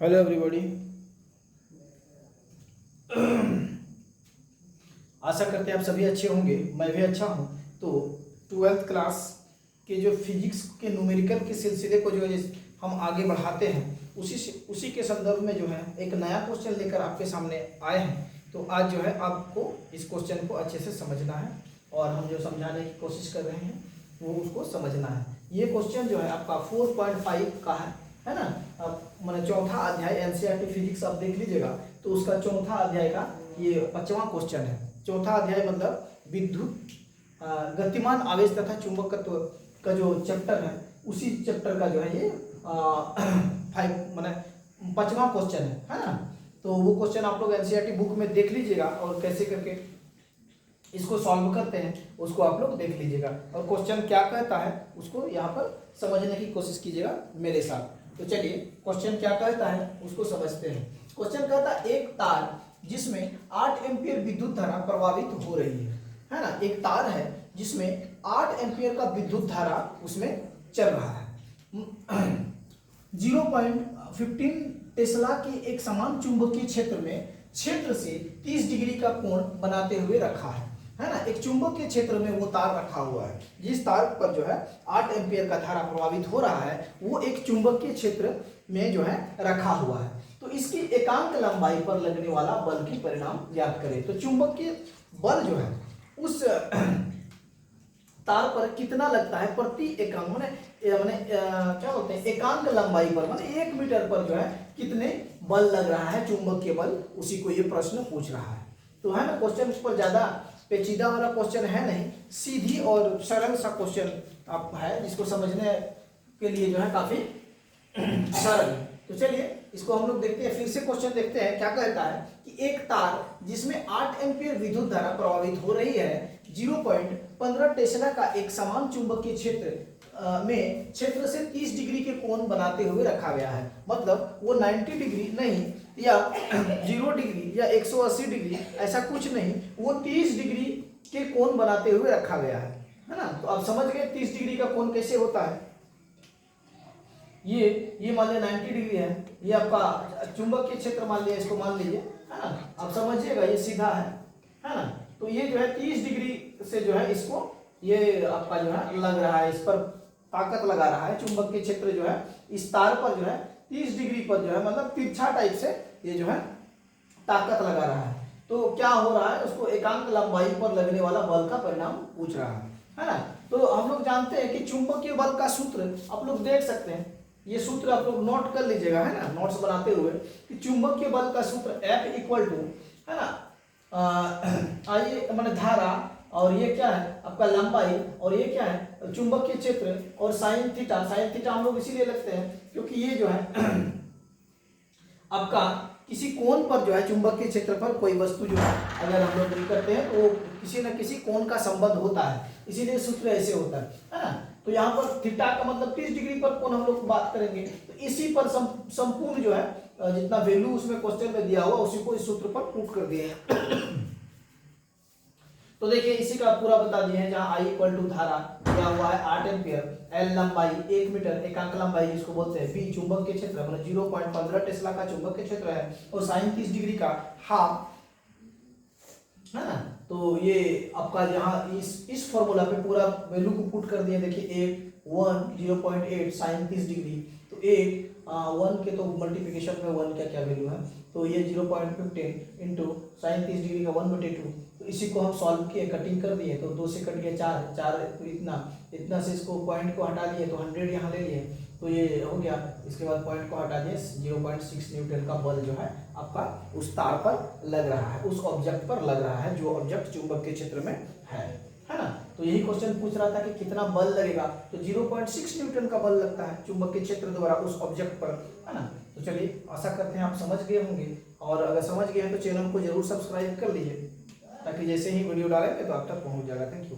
Hello everybody. आशा करते हैं आप सभी अच्छे होंगे, मैं भी अच्छा हूं। तो 12th क्लास के जो फिजिक्स के न्यूमेरिकल के सिलसिले को जो है हम आगे बढ़ाते हैं, उसी के संदर्भ में जो है एक नया क्वेश्चन लेकर आपके सामने आए हैं। तो आज जो है आपको इस क्वेश्चन को अच्छे से समझना है और हम जो समझाने की कोशिश कर रहे हैं वो उसको समझना है। ये क्वेश्चन जो है आपका 4.5 का है ना। अब मैंने चौथा अध्याय एनसीईआरटी फिजिक्स आप देख लीजिएगा, तो उसका चौथा अध्याय का ये 5वां क्वेश्चन है। चौथा अध्याय मतलब विद्युत गतिमान आवेश तथा चुंबकत्व का जो चैप्टर है, उसी चैप्टर का जो है ये 5वां क्वेश्चन है ना। तो वो क्वेश्चन आप लोग एनसीईआरटी बुक में देख लीजिएगा और कैसे करके इसको सॉल्व करते हैं उसको आप लोग देख लीजिएगा, और क्वेश्चन क्या कहता है उसको यहाँ पर समझने की कोशिश कीजिएगा मेरे साथ। तो चलिए क्वेश्चन क्या कहता है उसको समझते हैं। क्वेश्चन कहता है एक तार जिसमें 8 एम्पीयर विद्युत धारा प्रवाहित हो रही है ना। एक तार है जिसमें 8 एम्पीयर का विद्युत धारा उसमें चल रहा है। 0.15 टेस्ला के एक समान चुंबकीय क्षेत्र में क्षेत्र से 30 डिग्री का कोण बनाते हुए रखा है ना। एक चुंबकीय क्षेत्र में वो तार रखा हुआ है, जिस तार पर जो है 8 एम्पीयर का धारा प्रवाहित हो रहा है, वो एक चुंबकीय क्षेत्र में जो है रखा हुआ है। तो इसकी एकांक लंबाई पर लगने वाला बल की परिणाम ज्ञात करें। तो चुंबकीय बल जो है उस तार पर कितना लगता है प्रति एकांक माने क्या बोलते हैं, एकांक लंबाई पर माने 1 मीटर पर जो है कितने बल लग रहा है चुंबकीय बल, उसी को ये प्रश्न पूछ रहा है। तो है ना, क्वेश्चन पर ज्यादा पेचीदा वाला क्वेश्चन है नहीं, सीधी और सरल सा क्वेश्चन आप है जिसको समझने के लिए जो है काफी सरल। तो चलिए इसको हम लोग देखते हैं, फिर से क्वेश्चन देखते हैं क्या कहता है कि एक तार जिसमें 8 एम्पीयर विद्युत धारा प्रवाहित हो रही है, 0.15 टेस्ला का एक समान चुंबकीय क्षेत्र में क्षेत्र से 30 डिग्री के कोण बनाते हुए रखा गया है। मतलब वो 90 डिग्री नहीं या 0 डिग्री या 180 डिग्री ऐसा कुछ नहीं, वो 30 डिग्री के कोण बनाते हुए रखा गया है ना। तो आप समझ गए 30 डिग्री का कोण कैसे होता है। ये मान लिया 90 डिग्री है, ये आपका चुंबकीय क्षेत्र मान लिया, इसको मान लीजिए है ना। आप समझिएगा ये सीधा है ना। तो ये जो है 30 डिग्री से जो है इसको ये आपका जो है लग रहा है, इस पर ताकत लगा रहा है चुंबकीय क्षेत्र जो है इस तार पर जो है 30 डिग्री पर जो है मतलब तिरछा टाइप से ये जो है ताकत लगा रहा है। तो क्या हो रहा है, उसको एकांक लंबाई पर लगने वाला बल का परिणाम पूछ रहा है ना। तो हम लोग जानते हैं कि चुंबकीय बल का सूत्र आप लोग देख सकते हैं, ये सूत्र आप लोग नोट कर लीजिएगा है ना, नोट्स बनाते हुए कि चुंबकीय बल का सूत्र F इक्वल टू है ना आइए मैंने धारा, और ये क्या है आपका लंबाई, और ये क्या है चुंबकीय क्षेत्र, और साइन थीटा। साइन थीटा हम लोग इसीलिए लगते हैं क्योंकि ये जो है आपका किसी कोण पर जो है चुंबकीय क्षेत्र पर कोई वस्तु जो है अगर हम लोग डील करते हैं तो किसी न किसी कोण का संबंध होता है, इसीलिए सूत्र ऐसे होता है ना। तो यहाँ पर थीटा का मतलब 30 डिग्री पर कोण हम लोग बात करेंगे, तो इसी पर संपूर्ण जो है जितना वैल्यू उसमें क्वेश्चन में दिया हुआ उसी को इस सूत्र पर पुट कर दिए हैं। तो देखिए इसी का पूरा बता दिए हैं, जहां I इक्वल टू धारा दिया हुआ है 8 एम्पीयर, L लंबाई 1 मीटर एकांक लंबाई जिसको बोलते हैं, B चुंबक के क्षेत्र मतलब 0.15 टेस्ला का चुंबक के क्षेत्र है, और साइन 30 डिग्री का हाफ है ना। तो ये आपका जहां इस फॉर्मूला पे पूरा वैल्यू को पुट कर दिए। देखिए 1 0.8 साइन 30 डिग्री, तो 1 के तो मल्टीप्लिकेशन में 1 क्या वैल्यू है, तो ये 0.15 इंटू साइन 30 डिग्री का 1/2। तो इसी को हम सॉल्व किए, कटिंग कर दिए, तो 2 से कट गया 4 तो इतना से इसको पॉइंट को हटा दिए तो 100 यहाँ ले लिए, तो ये हो गया। इसके बाद पॉइंट को हटा दिए, 0.6 न्यूटन का बल जो है आपका उस तार पर लग रहा है, उस ऑब्जेक्ट पर लग रहा है जो ऑब्जेक्ट चुंबक के क्षेत्र में है ना। तो यही क्वेश्चन पूछ रहा था कि कितना बल लगेगा, तो 0.6 न्यूटन का बल लगता है चुंबक के क्षेत्र द्वारा उस ऑब्जेक्ट पर है ना। तो चलिए आशा करते हैं आप समझ गए होंगे, और अगर समझ गए हैं तो चैनल को जरूर सब्सक्राइब कर लीजिए ताकि जैसे ही वीडियो डालेंगे तो आप तक पहुंच जाएगा। Thank you.